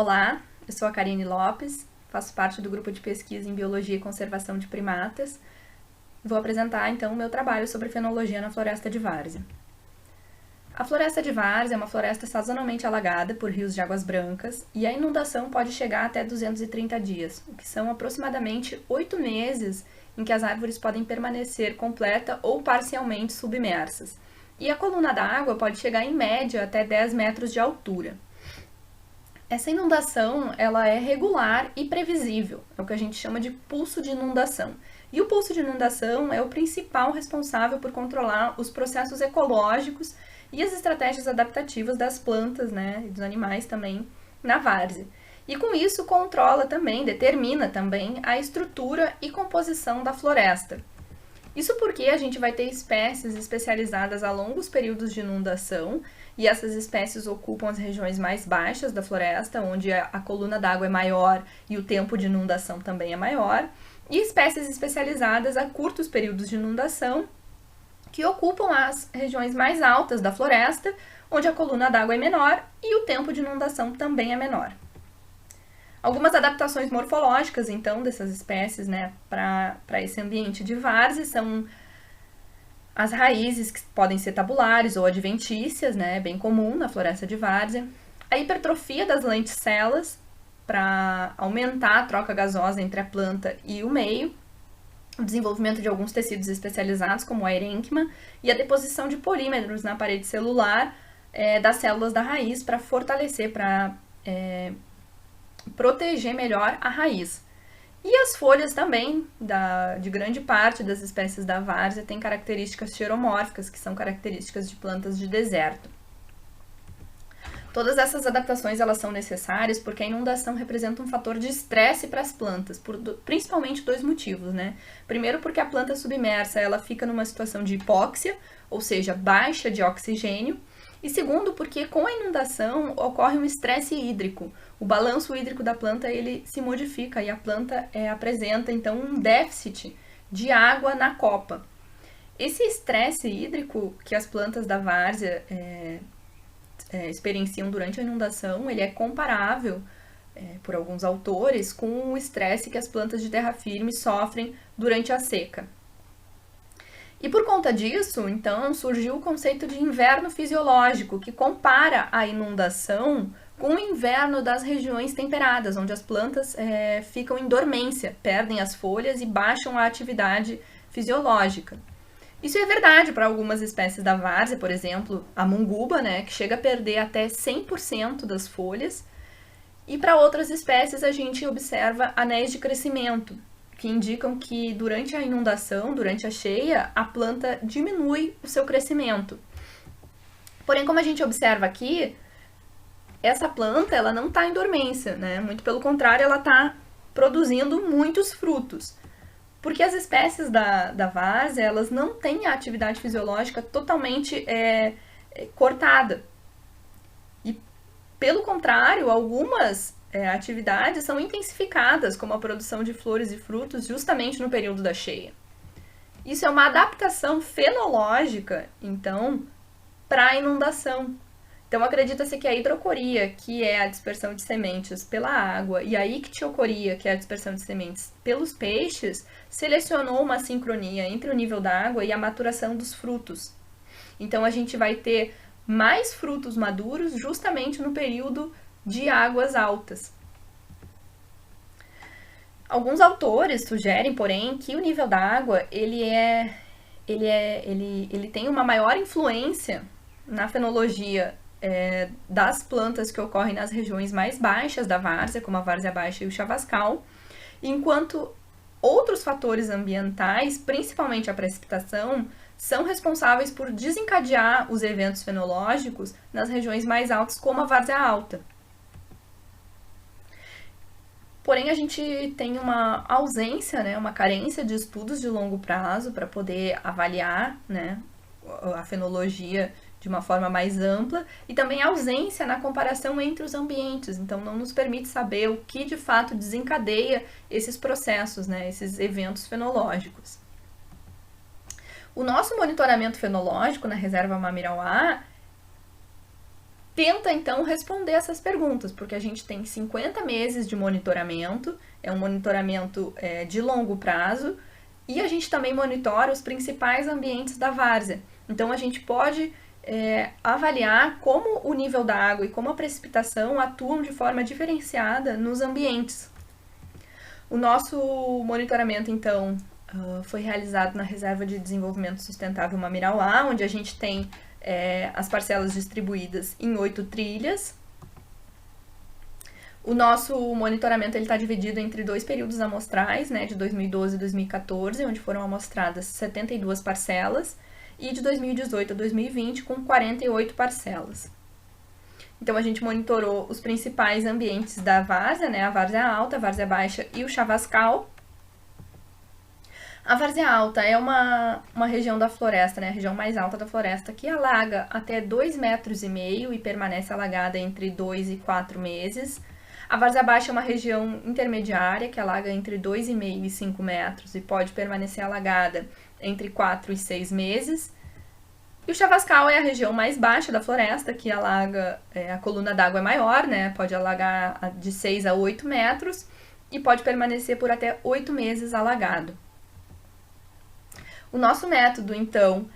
Olá, eu sou a Karine Lopes, faço parte do grupo de pesquisa em Biologia e Conservação de Primatas. Vou apresentar então o meu trabalho sobre fenologia na floresta de várzea. A floresta de várzea é uma floresta sazonalmente alagada por rios de águas brancas e a inundação pode chegar até 230 dias, o que são aproximadamente 8 meses em que as árvores podem permanecer completa ou parcialmente submersas. E a coluna d'água pode chegar em média até 10 metros de altura. Essa inundação, ela é regular e previsível, é o que a gente chama de pulso de inundação. E o pulso de inundação é o principal responsável por controlar os processos ecológicos e as estratégias adaptativas das plantas, né, e dos animais também na várzea. E com isso controla também, determina também a estrutura e composição da floresta. Isso porque a gente vai ter espécies especializadas a longos períodos de inundação, e essas espécies ocupam as regiões mais baixas da floresta, onde a coluna d'água é maior e o tempo de inundação também é maior, e espécies especializadas a curtos períodos de inundação, que ocupam as regiões mais altas da floresta, onde a coluna d'água é menor e o tempo de inundação também é menor. Algumas adaptações morfológicas, então, dessas espécies, né, para esse ambiente de várzea são as raízes, que podem ser tabulares ou adventícias, né, bem comum na floresta de várzea. A hipertrofia das lenticelas, para aumentar a troca gasosa entre a planta e o meio. O desenvolvimento de alguns tecidos especializados, como a erênquima, e a deposição de polímeros na parede celular das células da raiz para fortalecer, para proteger melhor a raiz. E as folhas também, de grande parte das espécies da várzea, têm características xeromórficas, que são características de plantas de deserto. Todas essas adaptações elas são necessárias porque a inundação representa um fator de estresse para as plantas, por principalmente dois motivos, né? Primeiro, porque a planta submersa ela fica numa situação de hipóxia, ou seja, baixa de oxigênio, e segundo, porque com a inundação ocorre um estresse hídrico. O balanço hídrico da planta ele se modifica e a planta apresenta então um déficit de água na copa. Esse estresse hídrico que as plantas da várzea experienciam durante a inundação, ele é comparável, por alguns autores, com o estresse que as plantas de terra firme sofrem durante a seca. E por conta disso, então, surgiu o conceito de inverno fisiológico, que compara a inundação com o inverno das regiões temperadas, onde as plantas ficam em dormência, perdem as folhas e baixam a atividade fisiológica. Isso é verdade para algumas espécies da várzea, por exemplo, a munguba, né, que chega a perder até 100% das folhas, e para outras espécies a gente observa anéis de crescimento, que indicam que durante a inundação, durante a cheia, a planta diminui o seu crescimento. Porém, como a gente observa aqui, essa planta ela não está em dormência, né? Muito pelo contrário, ela está produzindo muitos frutos. Porque as espécies da várzea, elas não têm a atividade fisiológica totalmente cortada. E, pelo contrário, algumas atividades são intensificadas, como a produção de flores e frutos, justamente no período da cheia. Isso é uma adaptação fenológica, então, para a inundação. Então, acredita-se que a hidrocoria, que é a dispersão de sementes pela água, e a ictiocoria, que é a dispersão de sementes pelos peixes, selecionou uma sincronia entre o nível da água e a maturação dos frutos. Então, a gente vai ter mais frutos maduros justamente no período de águas altas. Alguns autores sugerem, porém, que o nível da água ele tem uma maior influência na fenologia das plantas que ocorrem nas regiões mais baixas da várzea, como a várzea baixa e o chavascal, enquanto outros fatores ambientais, principalmente a precipitação, são responsáveis por desencadear os eventos fenológicos nas regiões mais altas, como a várzea alta. Porém, a gente tem uma ausência, né, uma carência de estudos de longo prazo para poder avaliar, né, a fenologia de uma forma mais ampla, e também a ausência na comparação entre os ambientes, então não nos permite saber o que de fato desencadeia esses processos, né, esses eventos fenológicos. O nosso monitoramento fenológico na reserva Mamirauá tenta, então, responder essas perguntas, porque a gente tem 50 meses de monitoramento, é um monitoramento de longo prazo, e a gente também monitora os principais ambientes da várzea. Então, a gente pode avaliar como o nível da água e como a precipitação atuam de forma diferenciada nos ambientes. O nosso monitoramento, então, foi realizado na Reserva de Desenvolvimento Sustentável Mamirauá, onde a gente tem as parcelas distribuídas em 8 trilhas. O nosso monitoramento está dividido entre 2 períodos amostrais, né, de 2012 e 2014, onde foram amostradas 72 parcelas, e de 2018 a 2020, com 48 parcelas. Então, a gente monitorou os principais ambientes da várzea, né, a várzea alta, a várzea baixa e o chavascal. A várzea alta é uma região da floresta, né, a região mais alta da floresta, que alaga até 2,5 metros e permanece alagada entre 2 e 4 meses. A várzea baixa é uma região intermediária, que alaga entre 2,5 e 5 metros e pode permanecer alagada entre 4 e 6 meses. E o chavascal é a região mais baixa da floresta, que alaga, a coluna d'água é maior, né, pode alagar de 6 a 8 metros e pode permanecer por até 8 meses alagado. O nosso método, então,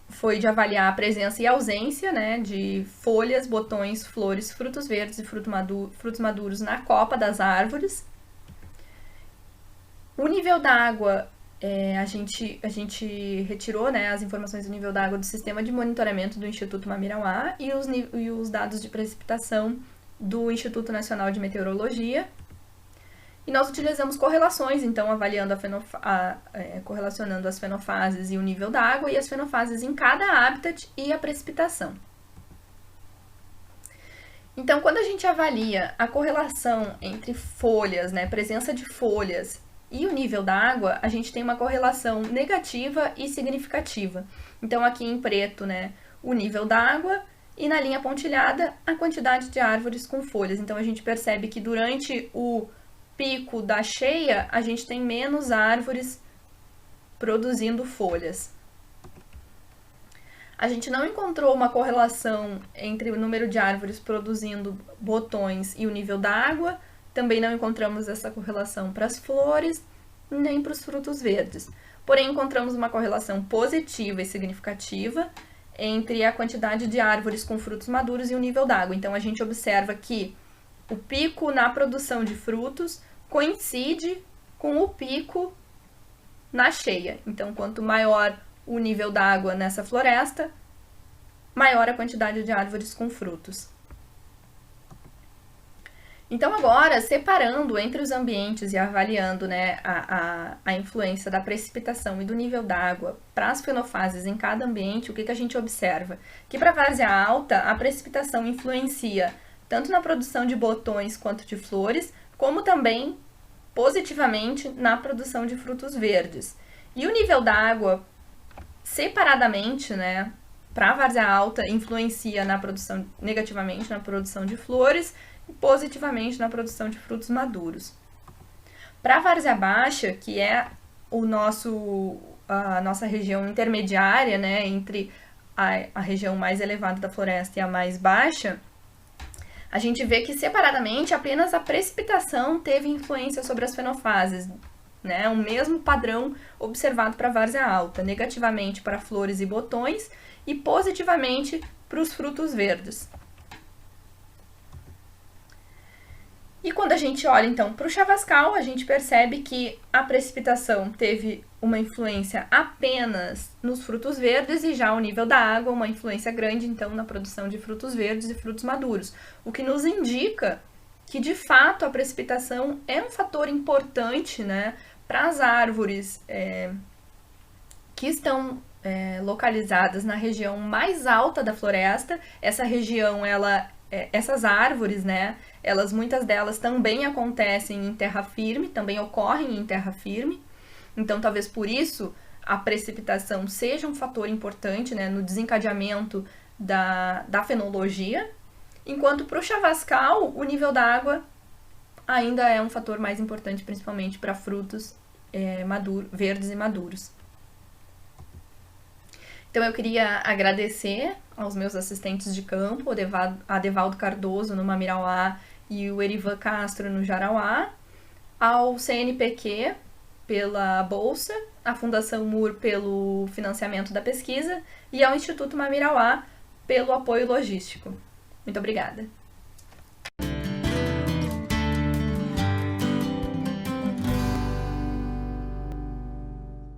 foi de avaliar a presença e ausência, né, de folhas, botões, flores, frutos verdes e frutos maduros na copa das árvores. O nível d'água, a gente retirou, né, as informações do nível d'água do sistema de monitoramento do Instituto Mamirauá e os dados de precipitação do Instituto Nacional de Meteorologia. E nós utilizamos correlações, então, avaliando correlacionando as fenofases e o nível da água e as fenofases em cada habitat e a precipitação. Então, quando a gente avalia a correlação entre folhas, né, presença de folhas e o nível da água, a gente tem uma correlação negativa e significativa. Então, aqui em preto, né, o nível da água e na linha pontilhada, a quantidade de árvores com folhas. Então, a gente percebe que durante o pico da cheia, a gente tem menos árvores produzindo folhas. A gente não encontrou uma correlação entre o número de árvores produzindo botões e o nível da água, também não encontramos essa correlação para as flores, nem para os frutos verdes. Porém, encontramos uma correlação positiva e significativa entre a quantidade de árvores com frutos maduros e o nível d'água. Então, a gente observa que o pico na produção de frutos coincide com o pico na cheia. Então, quanto maior o nível d'água nessa floresta, maior a quantidade de árvores com frutos. Então, agora, separando entre os ambientes e avaliando, né, a influência da precipitação e do nível d'água para as fenofases em cada ambiente, o que a gente observa? Que para a várzea alta, a precipitação influencia tanto na produção de botões quanto de flores, como também positivamente na produção de frutos verdes. E o nível d'água, separadamente, né, para a várzea alta, influencia negativamente na produção de flores e positivamente na produção de frutos maduros. Para a várzea baixa, que é a nossa região intermediária, né, entre a região mais elevada da floresta e a mais baixa, a gente vê que, separadamente, apenas a precipitação teve influência sobre as fenofases, né? O mesmo padrão observado para a várzea alta, negativamente para flores e botões e positivamente para os frutos verdes. E quando a gente olha, então, para o chavascal, a gente percebe que a precipitação teve uma influência apenas nos frutos verdes e já o nível da água, uma influência grande, então, na produção de frutos verdes e frutos maduros. O que nos indica que, de fato, a precipitação é um fator importante, né, para as árvores que estão localizadas na região mais alta da floresta. Essa região, essas árvores, né, muitas delas também acontecem em terra firme, também ocorrem em terra firme. Então, talvez por isso a precipitação seja um fator importante, né, no desencadeamento da fenologia, enquanto para o chavascal o nível da água ainda é um fator mais importante, principalmente para frutos verdes e maduros. Então eu queria agradecer aos meus assistentes de campo, a Devaldo Cardoso no Mamirauá e o Erivan Castro no Jarauá, ao CNPq pela bolsa, à Fundação MUR pelo financiamento da pesquisa e ao Instituto Mamirauá pelo apoio logístico. Muito obrigada!